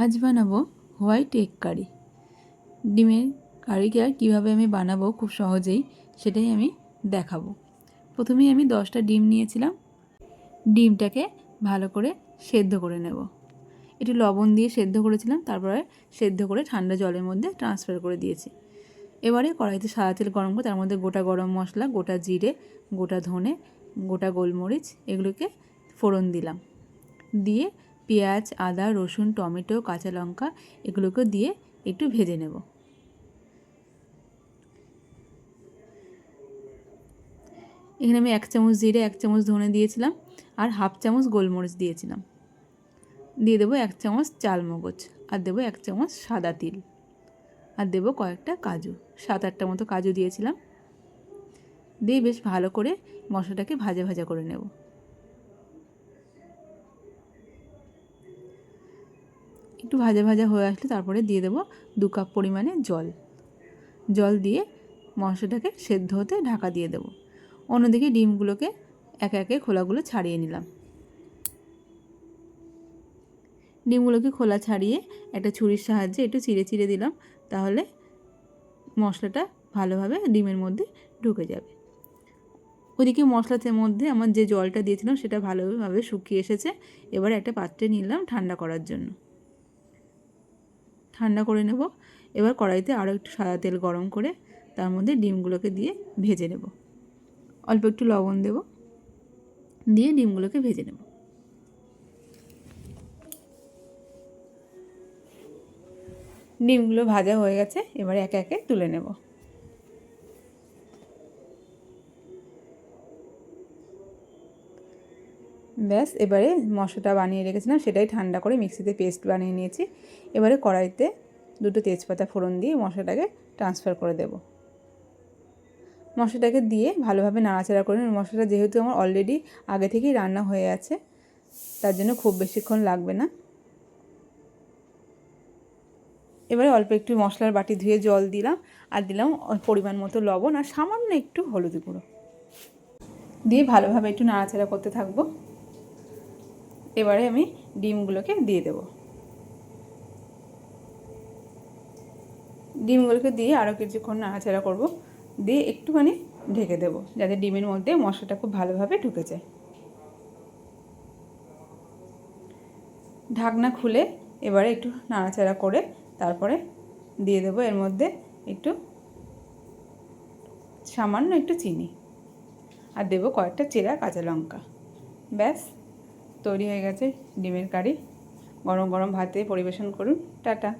আজ বানাবো white egg কারি। ডিমের কারিটা কীভাবে আমি বানাবো খুব সহজেই সেটাই আমি দেখাবো। প্রথমেই আমি 10টা ডিম নিয়েছিলাম। ডিমটাকে ভালো করে সেদ্ধ করে নেব। একটু লবণ দিয়ে সেদ্ধ করেছিলাম, তারপরে সেদ্ধ করে ঠান্ডা জলের মধ্যে ট্রান্সফার করে দিয়েছি। এবারে কড়াইতে সাদা তেল গরম করে তার মধ্যে গোটা গরম মশলা, গোটা জিরে, গোটা ধনে, গোটা গোলমরিচ এগুলোকে ফোড়ন দিলাম। দিয়ে পেঁয়াজ, আদা, রসুন, টমেটো, কাঁচা লঙ্কা এগুলোকে দিয়ে একটু ভেজে নেব। এখানে আমি 1 চামচ জিরে, 1 চামচ ধনে দিয়েছিলাম আর হাফ চামচ গোলমরিচ দিয়েছিলাম। দিয়ে দেবো 1 চামচ চালমগজ আর দেবো 1 চামচ সাদা তিল আর দেবো কয়েকটা কাজু, 7-8টা মতো কাজু দিয়েছিলাম। দিয়ে বেশ ভালো করে মশলাটাকে ভাজা ভাজা করে নেব। একটু ভাজা ভাজা হয়ে আসলে তারপরে দিয়ে দেবো 2 কাপ পরিমাণে জল দিয়ে মশলাটাকে সেদ্ধ হতে ঢাকা দিয়ে দেবো। অন্যদিকে ডিমগুলোকে একে একে খোলাগুলো ছাড়িয়ে নিলাম। ডিমগুলোকে খোলা ছাড়িয়ে একটা ছুরির সাহায্যে একটু চিড়ে চিড়ে দিলাম, তাহলে মশলাটা ভালোভাবে ডিমের মধ্যে ঢুকে যাবে। ওদিকে মশলার মধ্যে আমার যে জলটা দিয়েছিলাম সেটা ভালোভাবে শুকিয়ে এসেছে। এবার একটা পাত্রে নিলাম ঠান্ডা করার জন্য। ঠান্ডা করে নেব। এবার কড়াইতে আরও একটু সাদা তেল গরম করে তার মধ্যে ডিমগুলোকে দিয়ে ভেজে নেব। অল্প একটু লবণ দেব, দিয়ে ডিমগুলোকে ভেজে নেব। ডিমগুলো ভাজা হয়ে গেছে, এবার একে একে তুলে নেব। ব্যাস, এবারে মশলাটা বানিয়ে রেখেছিলাম সেটাই ঠান্ডা করে মিক্সিতে পেস্ট বানিয়ে নিয়েছি। এবারে কড়াইতে 2টো তেজপাতা ফোড়ন দিয়ে মশলাটাকে ট্রান্সফার করে দেব। মশলাটাকে দিয়ে ভালোভাবে নাড়াচাড়া করে, মশলাটা যেহেতু আমার অলরেডি আগে থেকেই রান্না হয়ে আছে তার জন্য খুব বেশিক্ষণ লাগবে না। এবারে অল্প একটু মশলার বাটি ধুয়ে জল দিলাম আর দিলাম পরিমাণ মতো লবণ আর সামান্য একটু হলুদ গুঁড়ো দিয়ে ভালোভাবে একটু নাড়াচাড়া করতে থাকবো। এবারে আমি ডিমগুলোকে দিয়ে দেব। ডিমগুলোকে দিয়ে আরও কিছুক্ষণ নাড়াচাড়া করব, দিয়ে একটুখানি ঢেকে দেব যাতে ডিমের মধ্যে মশলাটা খুব ভালোভাবে ঢুকে যায়। ঢাকনা খুলে এবারে একটু নাড়াচাড়া করে তারপরে দিয়ে দেবো এর মধ্যে একটু সামান্য একটু চিনি আর দেবো কয়েকটা চেরা কাঁচা লঙ্কা। ব্যাস, তৈরি হয়ে গেছে ডিমের কারি। গরম গরম ভাতে পরিবেশন করুন। টাটা।